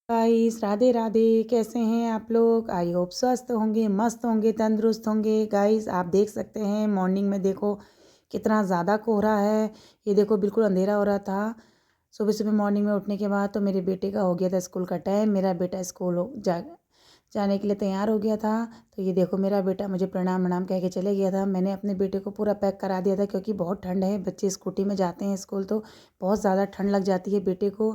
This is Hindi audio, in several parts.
गाइस राधे राधे। कैसे हैं आप लोग? आई होप स्वस्थ होंगे, मस्त होंगे, तंदुरुस्त होंगे। गाइस आप देख सकते हैं मॉर्निंग में देखो कितना ज़्यादा कोहरा है। ये देखो बिल्कुल अंधेरा हो रहा था। सुबह सुबह मॉर्निंग में उठने के बाद तो मेरे बेटे का हो गया था स्कूल का टाइम। मेरा बेटा जाने के लिए तैयार हो गया था। तो ये देखो मेरा बेटा मुझे प्रणाम प्रणाम कह के चले गया था। मैंने अपने बेटे को पूरा पैक करा दिया था क्योंकि बहुत ठंड है। बच्चे स्कूटी में जाते हैं स्कूल तो बहुत ज़्यादा ठंड लग जाती है बेटे को।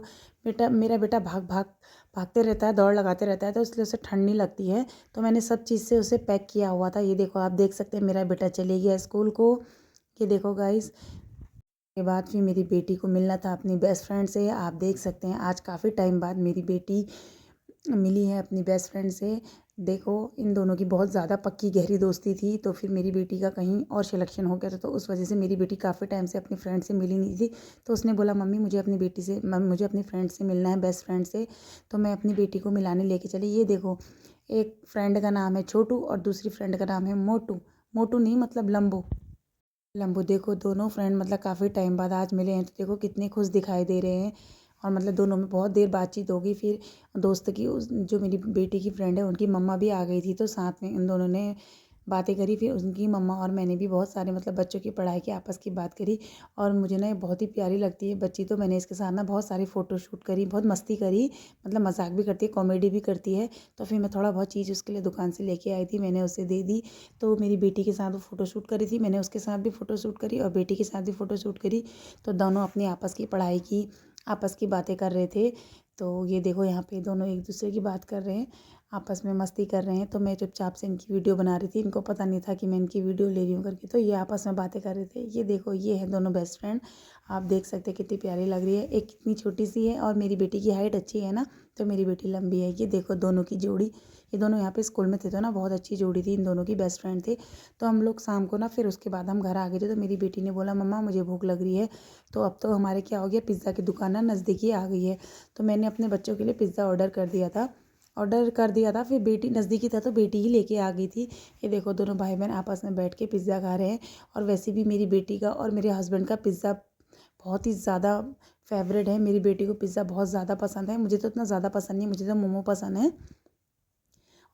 मेरा बेटा भागते रहता है, दौड़ लगाते रहता है, तो इसलिए उसे ठंड नहीं लगती है। तो मैंने सब चीज़ से उसे पैक किया हुआ था। ये देखो आप देख सकते हैं मेरा बेटा चले गया स्कूल को। ये देखो गाइस, के बाद फिर मेरी बेटी को मिलना था अपनी बेस्ट फ्रेंड से। आप देख सकते हैं आज काफ़ी टाइम बाद मेरी बेटी मिली है अपनी बेस्ट फ्रेंड से। देखो इन दोनों की बहुत ज़्यादा पक्की गहरी दोस्ती थी। तो फिर मेरी बेटी का कहीं और सिलेक्शन हो गया था, तो उस वजह से मेरी बेटी काफ़ी टाइम से अपनी फ्रेंड से मिली नहीं थी। तो उसने बोला मम्मी मुझे अपनी फ्रेंड से मिलना है, बेस्ट फ्रेंड से। तो मैं अपनी बेटी को मिलाने लेके चली। ये देखो एक फ्रेंड का नाम है छोटू और दूसरी फ्रेंड का नाम है मोटू। मोटू नहीं मतलब लंबू। लंबू देखो दोनों फ्रेंड मतलब काफ़ी टाइम बाद आज मिले हैं, तो देखो कितने खुश दिखाई दे रहे हैं। और मतलब दोनों में बहुत देर बातचीत होगी। फिर दोस्त की जो मेरी बेटी की फ्रेंड है उनकी मम्मा भी आ गई थी, तो साथ में इन दोनों ने बातें करी। फिर उनकी मम्मा और मैंने भी बहुत सारे मतलब बच्चों की पढ़ाई की आपस की बात करी। और मुझे ना ये बहुत ही प्यारी लगती है बच्ची। तो मैंने इसके साथ ना बहुत सारी फ़ोटो शूट करी, बहुत मस्ती करी, मतलब मजाक भी करती है, कॉमेडी भी करती है। तो फिर मैं थोड़ा बहुत चीज़ उसके लिए दुकान से लेके आई थी, मैंने उसे दे दी। तो मेरी बेटी के साथ वो फ़ोटो शूट करी थी, मैंने उसके साथ भी फ़ोटो शूट करी और बेटी के साथ भी फ़ोटो शूट करी। तो दोनों अपनी आपस की पढ़ाई की आपस की बातें कर रहे थे। तो ये देखो यहाँ पे दोनों एक दूसरे की बात कर रहे हैं, आपस में मस्ती कर रहे हैं। तो मैं चुपचाप से इनकी वीडियो बना रही थी, इनको पता नहीं था कि मैं इनकी वीडियो ले रही हूँ करके। तो ये आपस में बातें कर रहे थे। ये देखो ये है दोनों बेस्ट फ्रेंड। आप देख सकते हैं कितनी प्यारी लग रही है। एक कितनी छोटी सी है और मेरी बेटी की हाइट अच्छी है ना, तो मेरी बेटी लंबी है। ये देखो दोनों की जोड़ी। ये दोनों यहाँ पे स्कूल में थे तो ना बहुत अच्छी जोड़ी थी, इन दोनों की बेस्ट फ्रेंड थे। तो हम लोग शाम को ना फिर उसके बाद हम घर आ गए थे। तो मेरी बेटी ने बोला मम्मा मुझे भूख लग रही है। तो अब तो हमारे क्या हो गया, पिज़्ज़ा की दुकान ना नज़दीकी आ गई है। तो मैंने अपने बच्चों के लिए पिज़्ज़ा ऑर्डर कर दिया था। फिर बेटी नज़दीकी था तो बेटी ही लेके आ गई थी। ये देखो दोनों भाई बहन आपस में बैठ के पिज़्ज़ा खा रहे हैं। और वैसे भी मेरी बेटी का और मेरे हस्बैंड का पिज़्ज़ा बहुत ही ज़्यादा फेवरेट है। मेरी बेटी को पिज़्ज़ा बहुत ज़्यादा पसंद है, मुझे तो इतना ज़्यादा पसंद नहीं, मुझे तो मोमो पसंद है।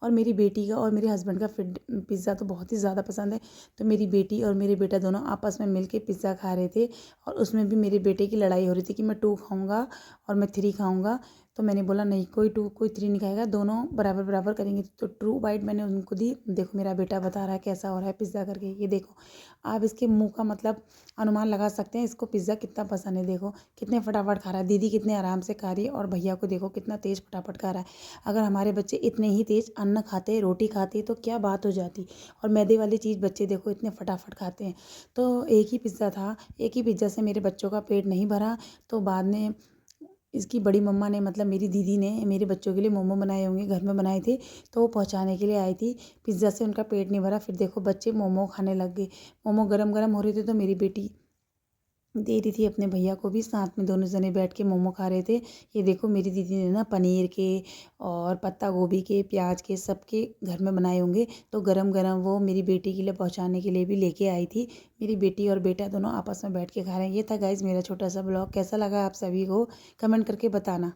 और मेरी बेटी का और मेरे हस्बैंड का पिज़्ज़ा तो बहुत ही ज़्यादा पसंद है। तो मेरी बेटी और मेरे बेटा दोनों आपस में मिल के पिज़्ज़ा खा रहे थे। और उसमें भी मेरे बेटे की लड़ाई हो रही थी कि मैं 2 खाऊंगा और मैं 3 खाऊंगा। तो मैंने बोला नहीं, कोई 2 कोई 3 नहीं खाएगा, दोनों बराबर बराबर करेंगे। तो ट्रू बाइट मैंने उनको दी। देखो मेरा बेटा बता रहा है कैसा हो रहा है पिज़्ज़ा करके। ये देखो आप इसके मुँह का मतलब अनुमान लगा सकते हैं इसको पिज़्ज़ा कितना पसंद है। देखो कितने फटाफट खा रहा है, दीदी कितने आराम से खा रही है और भैया को देखो कितना तेज़ फटाफट खा रहा है। अगर हमारे बच्चे इतने ही तेज़ अन्न खाते, रोटी खाते तो क्या बात हो जाती। और मैदे वाली चीज़ बच्चे देखो इतने फटाफट खाते हैं। तो एक ही पिज़्ज़ा था, एक ही पिज़्ज़ा से मेरे बच्चों का पेट नहीं भरा। तो बाद में इसकी बड़ी मम्मा ने मतलब मेरी दीदी ने मेरे बच्चों के लिए मोमो बनाए होंगे, घर में बनाए थे, तो वो पहुंचाने के लिए आई थी। पिज़्ज़ा से उनका पेट नहीं भरा। फिर देखो बच्चे मोमो खाने लग गए। मोमो गरम गरम हो रहे थे तो मेरी बेटी दे रही थी अपने भैया को भी, साथ में दोनों जने बैठ के मोमो खा रहे थे। ये देखो मेरी दीदी ने ना पनीर के और पत्ता गोभी के, प्याज के, सबके घर में बनाए होंगे। तो गरम गरम वो मेरी बेटी के लिए पहुंचाने के लिए भी लेके आई थी। मेरी बेटी और बेटा दोनों आपस में बैठ के खा रहे हैं। ये था गाइज मेरा छोटा सा ब्लॉग। कैसा लगा आप सभी को कमेंट करके बताना।